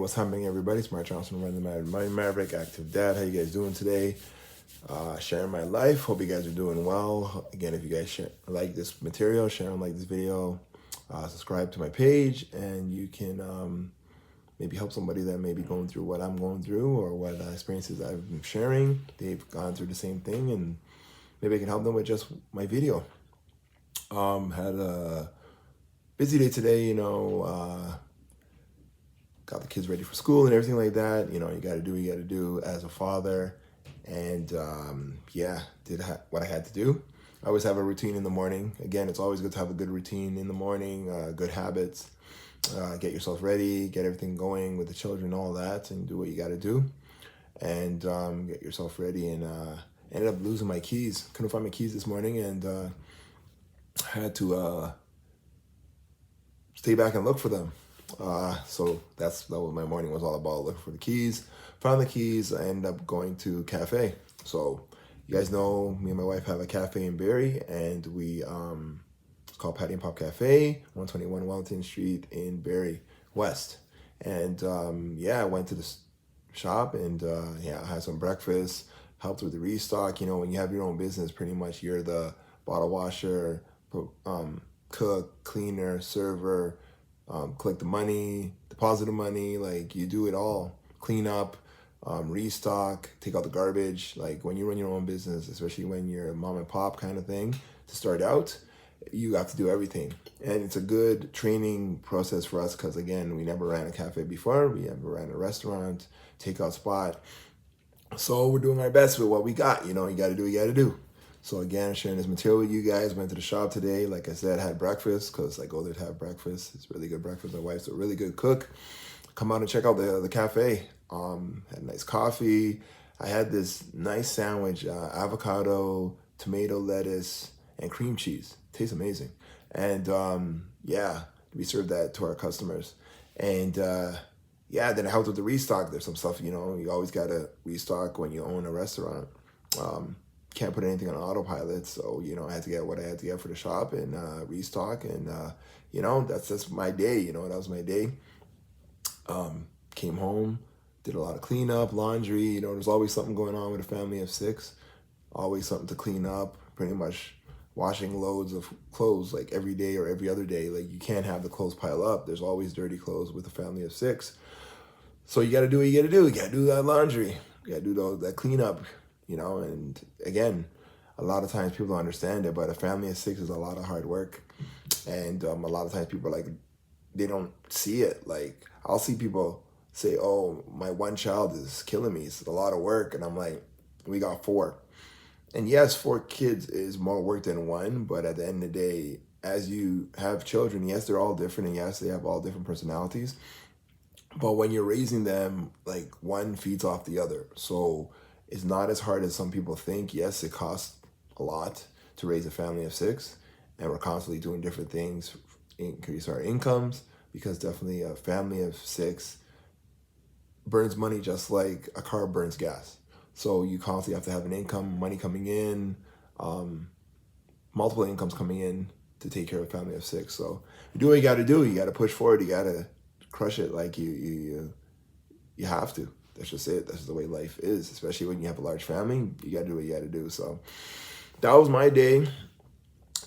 what's happening, everybody? It's Mark Johnson, running the Mighty Maverick, active dad. How you guys doing today? Sharing my life. Hope you guys are doing well. Again, if you guys like this material, like this video, subscribe to my page, and you can maybe help somebody that may be going through what I'm going through or what experiences I've been sharing. They've gone through the same thing, and maybe I can help them with just my video. Had a busy day today, got the kids ready for school and everything like that. You got to do what you got to do as a father. And did what I had to do. I always have a routine in the morning. Again, it's always good to have a good routine in the morning, good habits. Get yourself ready, get everything going with the children, all that, and do what you got to do. And get yourself ready. And ended up losing my keys. Couldn't find my keys this morning, and had to stay back and look for them. So that what my morning was all about, looking for the keys. Found the keys. I ended up going to a cafe. So you guys know me and my wife have a cafe in Barrie, and we it's called Patty and Pop Cafe, 121 Wellington Street in Barrie West. And I went to the shop and I had some breakfast, helped with the restock. When you have your own business, pretty much you're the bottle washer, cook, cleaner, server, collect the money, deposit the money, like you do it all. Clean up, restock, take out the garbage. Like when you run your own business, especially when you're a mom and pop kind of thing, to start out, you have to do everything. And it's a good training process for us because, again, we never ran a cafe before. We never ran a restaurant, takeout spot. So we're doing our best with what we got. You got to do what you got to do. So again, sharing this material with you guys. Went to the shop today. Like I said, had breakfast because I go there to have breakfast. It's really good breakfast. My wife's a really good cook. Come out and check out the cafe. Had a nice coffee. I had this nice sandwich, avocado, tomato, lettuce, and cream cheese. Tastes amazing. And we serve that to our customers. And then I helped with the restock. There's some stuff, you always got to restock when you own a restaurant. Can't put anything on autopilot, so I had to get what I had to get for the shop and restock, and that's my day. That was my day. Came home, did a lot of cleanup, laundry. There's always something going on with a family of 6. Always something to clean up. Pretty much washing loads of clothes like every day or every other day. Like you can't have the clothes pile up. There's always dirty clothes with a family of 6. So you got to do what you got to do. You got to do that laundry. You got to do that cleanup. And again, a lot of times people don't understand it, but a family of 6 is a lot of hard work. And a lot of times people are like, they don't see it. Like I'll see people say, oh, my one child is killing me. It's a lot of work. And I'm like, we got 4. And yes, 4 kids is more work than 1. But at the end of the day, as you have children, yes, they're all different. And yes, they have all different personalities. But when you're raising them, like one feeds off the other. So it's not as hard as some people think. Yes, it costs a lot to raise a family of 6, and we're constantly doing different things, increase our incomes, because definitely a family of 6 burns money just like a car burns gas. So you constantly have to have an income, money coming in, multiple incomes coming in to take care of a family of 6. So you do what you got to do. You got to push forward. You got to crush it like you have to. That's just it. That's just the way life is, especially when you have a large family. You got to do what you got to do. So that was my day.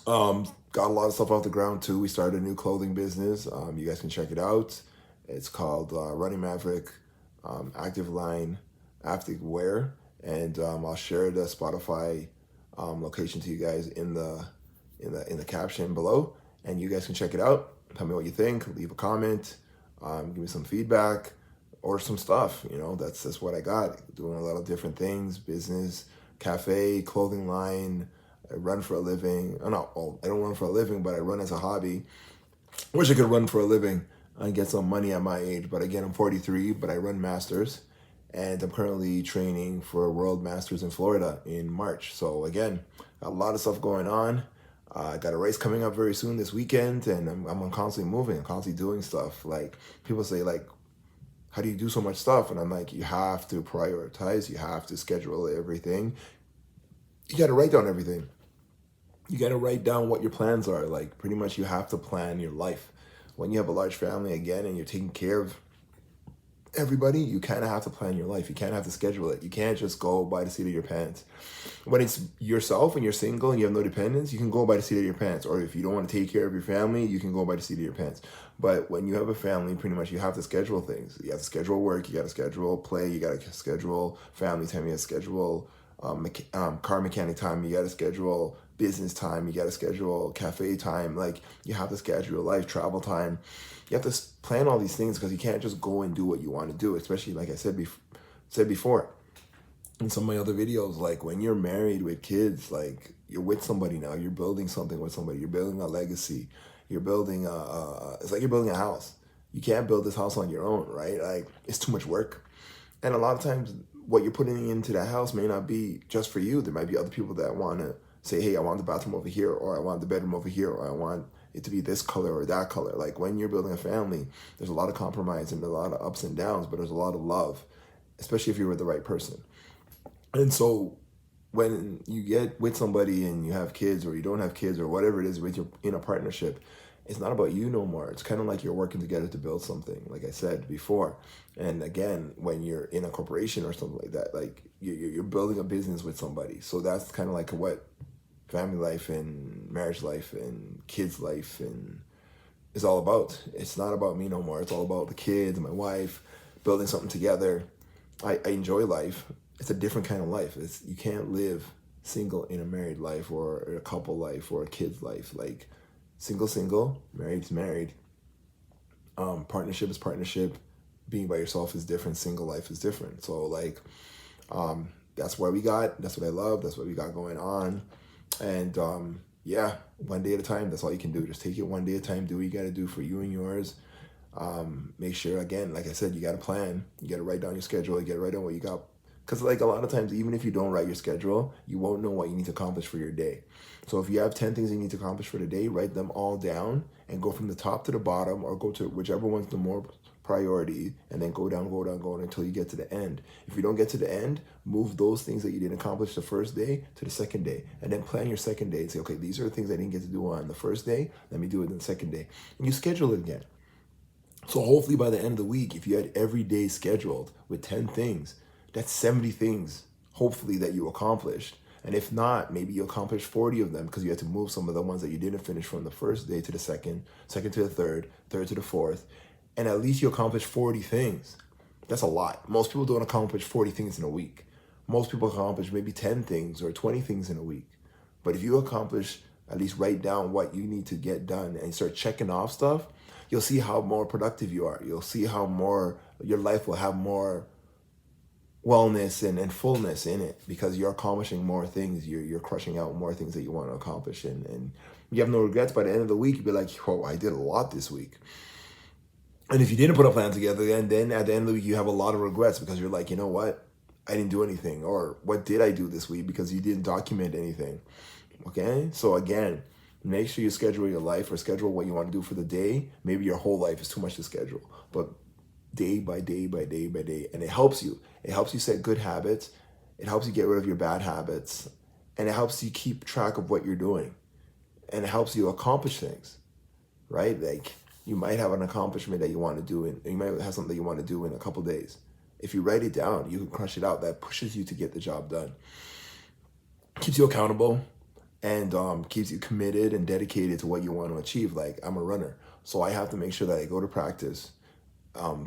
Got a lot of stuff off the ground too. We started a new clothing business. You guys can check it out. It's called Running Maverick Active Line Active Wear, and I'll share the Spotify location to you guys in the caption below, and you guys can check it out. Tell me what you think. Leave a comment. Give me some feedback. Order some stuff, that's what I got. Doing a lot of different things, business, cafe, clothing line. I run for a living. I don't run for a living, but I run as a hobby. Wish I could run for a living and get some money at my age. But again, I'm 43, but I run masters. And I'm currently training for World Masters in Florida in March. So again, got a lot of stuff going on. I got a race coming up very soon this weekend, and I'm constantly moving, constantly doing stuff. Like people say, like, how do you do so much stuff? And I'm like, you have to prioritize. You have to schedule everything. You got to write down everything. You got to write down what your plans are. Like pretty much you have to plan your life. When you have a large family again and you're taking care of everybody, you kind of have to plan your life. You can't have to schedule it. You can't just go by the seat of your pants. When it's yourself and you're single and you have no dependents, you can go by the seat of your pants. Or if you don't want to take care of your family, you can go by the seat of your pants. But when you have a family, pretty much you have to schedule things. You have to schedule work, you got to schedule play, you got to schedule family time, you got to schedule car mechanic time, you got to schedule business time, you got to schedule cafe time. Like, you have to schedule life, travel time. You have to plan all these things, because you can't just go and do what you want to do, especially like I said before in some of my other videos. Like, when you're married with kids, like, you're with somebody now, you're building something with somebody, you're building a legacy, you're building it's like you're building a house. You can't build this house on your own, right? Like, it's too much work. And a lot of times what you're putting into that house may not be just for you. There might be other people that want to say, hey, I want the bathroom over here, or I want the bedroom over here, or I want it to be this color or that color. Like, when you're building a family, there's a lot of compromise and a lot of ups and downs, but there's a lot of love, especially if you're with the right person. And so when you get with somebody and you have kids, or you don't have kids, or whatever it is, with your in a partnership, it's not about you no more. It's kind of like you're working together to build something, like I said before. And again, when you're in a corporation or something like that, like, you're building a business with somebody. So that's kind of like what family life and marriage life and kids life and is all about. It's not about me no more. It's all about the kids and my wife, building something together. I enjoy life. It's a different kind of life. You can't live single in a married life, or a couple life, or a kid's life. Like, single, married is married. Partnership is partnership. Being by yourself is different. Single life is different. So, like, that's what I love. That's what we got going on. And yeah, one day at a time. That's all you can do. Just take it one day at a time. Do what you got to do for you and yours. Make sure, again, like I said, you got to plan. You got to write down your schedule. You got to write down what you got. Because, like, a lot of times, even if you don't write your schedule, you won't know what you need to accomplish for your day. So if you have 10 things you need to accomplish for the day, write them all down and go from the top to the bottom, or go to whichever one's the more priority, and then go down until you get to the end. If you don't get to the end, move those things that you didn't accomplish the first day to the second day, and then plan your second day and say, okay, these are the things I didn't get to do on the first day. Let me do it in the second day. And you schedule it again. So hopefully by the end of the week, if you had every day scheduled with 10 things, that's 70 things, hopefully, that you accomplished. And if not, maybe you accomplished 40 of them, because you had to move some of the ones that you didn't finish from the first day to the second to the third to the fourth. And at least you accomplished 40 things. That's a lot. Most people don't accomplish 40 things in a week. Most people accomplish maybe 10 things or 20 things in a week. But if you accomplish, at least write down what you need to get done and start checking off stuff, you'll see how more productive you are. You'll see how more your life will have more wellness and fullness in it, because you're accomplishing more things. You're crushing out more things that you want to accomplish, and you have no regrets. By the end of the week, you'll be like, oh, I did a lot this week. And if you didn't put a plan together, then at the end of the week, you have a lot of regrets, because you're like, you know what? I didn't do anything. Or what did I do this week? Because you didn't document anything. Okay? So again, make sure you schedule your life, or schedule what you want to do for the day. Maybe your whole life is too much to schedule, but day by day by day by day. And it helps you. It helps you set good habits. It helps you get rid of your bad habits. And it helps you keep track of what you're doing. And it helps you accomplish things, right? Like, you might have an accomplishment that you want to do, and you might have something that you want to do in a couple days. If you write it down, you can crush it out. That pushes you to get the job done. Keeps you accountable, and keeps you committed and dedicated to what you want to achieve. Like, I'm a runner, so I have to make sure that I go to practice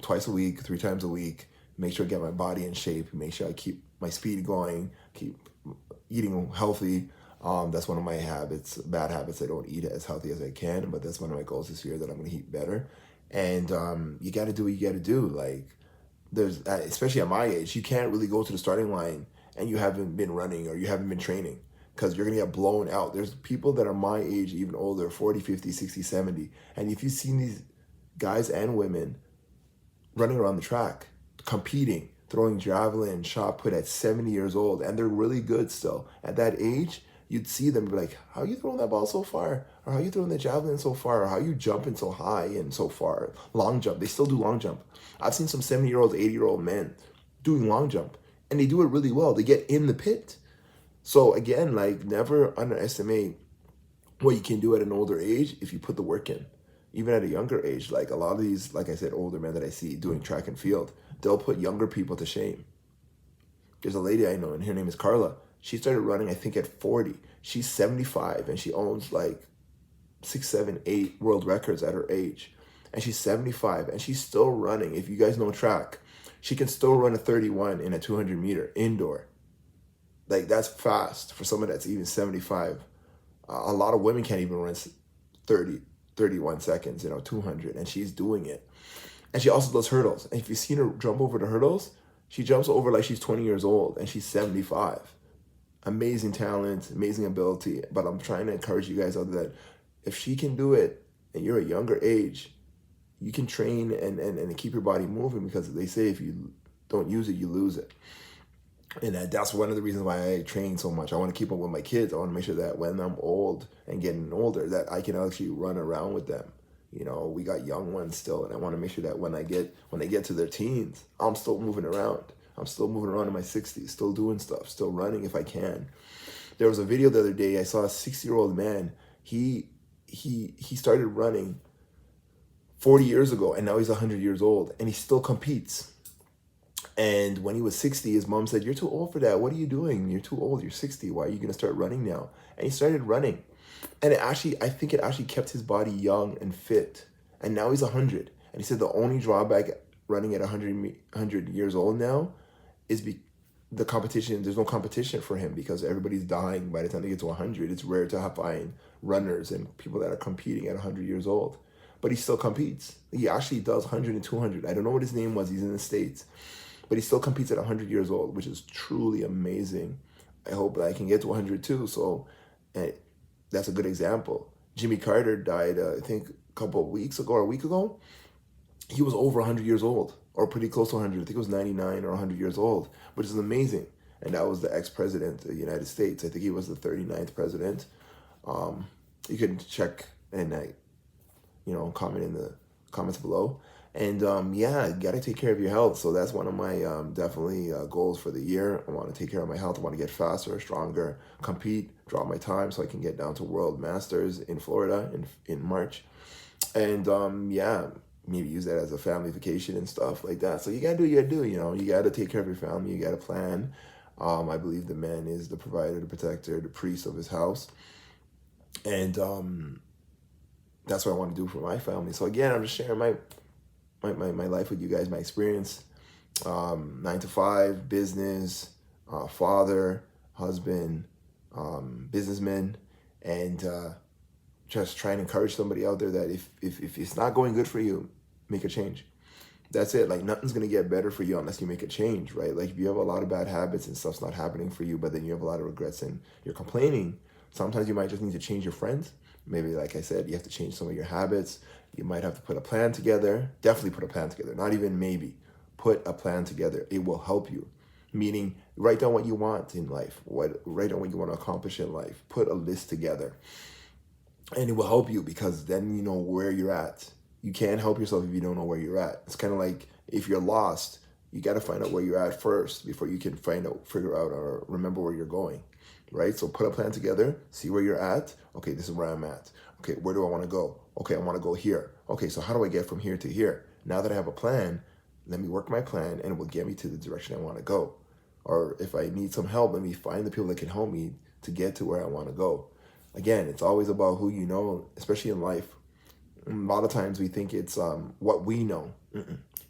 twice a week, 3 times a week, make sure I get my body in shape, make sure I keep my speed going, keep eating healthy. That's one of my habits, bad habits. I don't eat as healthy as I can, but that's one of my goals this year, that I'm going to eat better. And you got to do what you got to do. Like, there's, especially at my age, you can't really go to the starting line and you haven't been running or you haven't been training, because you're going to get blown out. There's people that are my age, even older, 40, 50, 60, 70. And if you've seen these guys and women running around the track, competing, throwing javelin, shot put at 70 years old, and they're really good still. At that age, you'd see them be like, how are you throwing that ball so far? Or how are you throwing the javelin so far? Or how are you jumping so high and so far? Long jump. They still do long jump. I've seen some 70-year-old, 80-year-old men doing long jump, and they do it really well. They get in the pit. So again, like, never underestimate what you can do at an older age if you put the work in. even at a younger age. Like a lot of these, like I said, older men that I see doing track and field, they'll put younger people to shame. There's a lady I know, and her name is Carla. She started running, I think, at 40. She's 75, and she owns like 6, 7, 8 world records at her age. And she's 75, and she's still running. If you guys know track, she can still run a 31 in a 200 meter indoor. Like, that's fast for someone that's even 75. A lot of women can't even run 30, 31 seconds, 200, and she's doing it. And she also does hurdles. And if you've seen her jump over the hurdles, she jumps over like she's 20 years old, and she's 75. Amazing talent, amazing ability. But I'm trying to encourage you guys out there that if she can do it and you're a younger age, you can train and keep your body moving, because they say if you don't use it, you lose it. And that's one of the reasons why I train so much. I want to keep up with my kids. I want to make sure that when I'm old and getting older, that I can actually run around with them. We got young ones still, and I want to make sure that when they get to their teens, I'm still moving around. I'm still moving around in my 60s, still doing stuff, still running if I can. There was a video the other day. I saw a 60-year-old man. He started running 40 years ago, and now he's 100 years old, and he still competes. And when he was 60, his mom said, "You're too old for that. What are you doing? You're too old. You're 60. Why are you going to start running now?" And he started running. And I think it actually kept his body young and fit. And now he's 100. And he said the only drawback running at 100 years old now is the competition. There's no competition for him because everybody's dying by the time they get to 100. It's rare to find runners and people that are competing at 100 years old. But he still competes. He actually does 100 and 200. I don't know what his name was. He's in the States. But he still competes at 100 years old, which is truly amazing. I hope that I can get to 100 too. So that's a good example. Jimmy Carter died, I think, a couple of weeks ago or a week ago. He was over 100 years old, or pretty close to 100. I think it was 99 or 100 years old, which is amazing. And that was the ex-president of the United States. I think he was the 39th president. You can check and comment in the comments below. And you got to take care of your health. So that's one of my definitely goals for the year. I want to take care of my health. I want to get faster, stronger, compete, draw my time so I can get down to World Masters in Florida in March. And maybe use that as a family vacation and stuff like that. So you got to do what you got to do. You got to take care of your family. You got to plan. I believe the man is the provider, the protector, the priest of his house. And that's what I want to do for my family. So again, I'm just sharing my life with you guys, my experience, 9 to 5, business, father, husband, businessman, and just try and encourage somebody out there that if it's not going good for you, make a change. That's it. Like, nothing's going to get better for you unless you make a change, right? Like, if you have a lot of bad habits and stuff's not happening for you, but then you have a lot of regrets and you're complaining, sometimes you might just need to change your friends. Maybe, like I said, you have to change some of your habits. You might have to put a plan together. Definitely put a plan together. Not even maybe. Put a plan together. It will help you. Meaning, write down what you want in life. Write down what you want to accomplish in life. Put a list together. And it will help you because then you know where you're at. You can't help yourself if you don't know where you're at. It's kind of like if you're lost, you got to find out where you're at first before you can figure out or remember where you're going, right? So put a plan together, see where you're at. Okay, this is where I'm at. Okay, where do I want to go? Okay, I want to go here. Okay, so how do I get from here to here? Now that I have a plan, let me work my plan and it will get me to the direction I want to go. Or if I need some help, let me find the people that can help me to get to where I want to go. Again, it's always about who you know, especially in life. A lot of times we think it's what we know.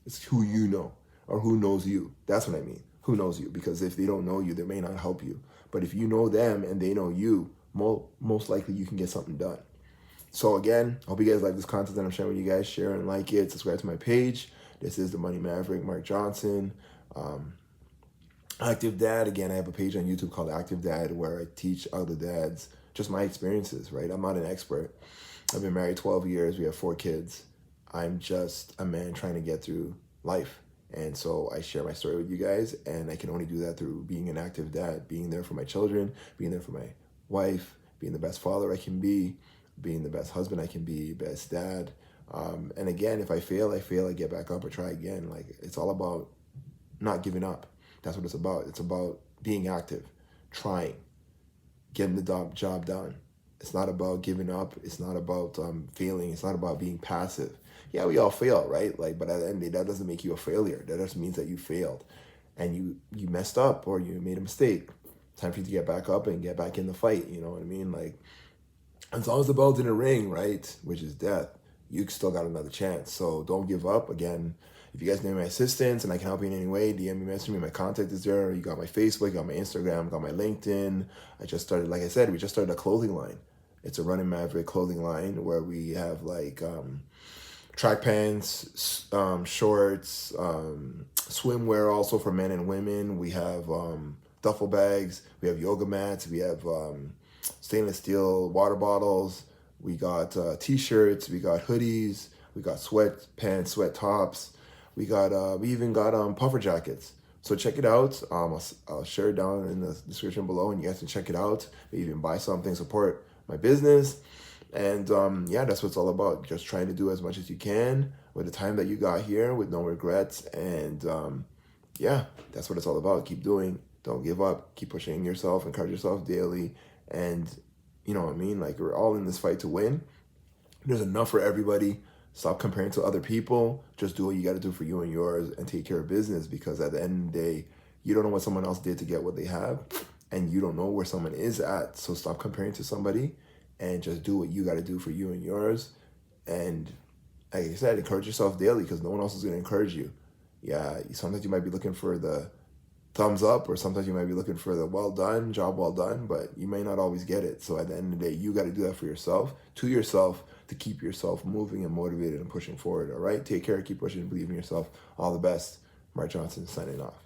It's who you know or who knows you. That's what I mean. Who knows you? Because if they don't know you, they may not help you. But if you know them and they know you, most likely you can get something done. So again, I hope you guys like this content that I'm sharing with you guys. Share and like it. Subscribe to my page. This is the Money Maverick, Mark Johnson. Active Dad. Again, I have a page on YouTube called Active Dad where I teach other dads just my experiences, right? I'm not an expert. I've been married 12 years. We have 4 kids. I'm just a man trying to get through life. And so I share my story with you guys, and I can only do that through being an active dad, being there for my children, being there for my wife, being the best father I can be, being the best husband I can be, best dad. And again, if I fail, I get back up or try again. Like, it's all about not giving up. That's what it's about. It's about being active, trying, getting the job done. It's not about giving up. It's not about failing. It's not about being passive. Yeah, we all fail, right? Like, but at the end of the day, that doesn't make you a failure. That just means that you failed, and you messed up or you made a mistake. Time for you to get back up and get back in the fight. You know what I mean? Like, as long as the bell's in the ring, right, which is death, you still got another chance. So don't give up. Again, if you guys need my assistance and I can help you in any way, DM me, message me. My contact is there. You got my Facebook, you got my Instagram, got my LinkedIn. I just started, like I said, we just started a clothing line. It's a Running Maverick clothing line where we have like track pants, shorts, swimwear also for men and women. We have duffel bags. We have yoga mats. We have stainless steel water bottles. We got t-shirts. We got hoodies. We got sweatpants, sweat tops. We even got puffer jackets. So check it out. I'll share it down in the description below, and you guys can check it out. Maybe even buy something, support my business. And yeah, that's what it's all about. Just trying to do as much as you can with the time that you got here with no regrets. And yeah, that's what it's all about. Keep doing. Don't give up. Keep pushing yourself. Encourage yourself daily. And you know what I mean? Like, we're all in this fight to win. There's enough for everybody. Stop comparing to other people. Just do what you got to do for you and yours and take care of business, because at the end of the day, you don't know what someone else did to get what they have, and you don't know where someone is at. So stop comparing to somebody and just do what you got to do for you and yours. And like I said, encourage yourself daily, because no one else is going to encourage you. Yeah, sometimes you might be looking for the thumbs up, or sometimes you might be looking for the well done, job well done, but you may not always get it. So at the end of the day, you got to do that for yourself, to keep yourself moving and motivated and pushing forward. All right, take care, keep pushing, believe in yourself. All the best. Mark Johnson signing off.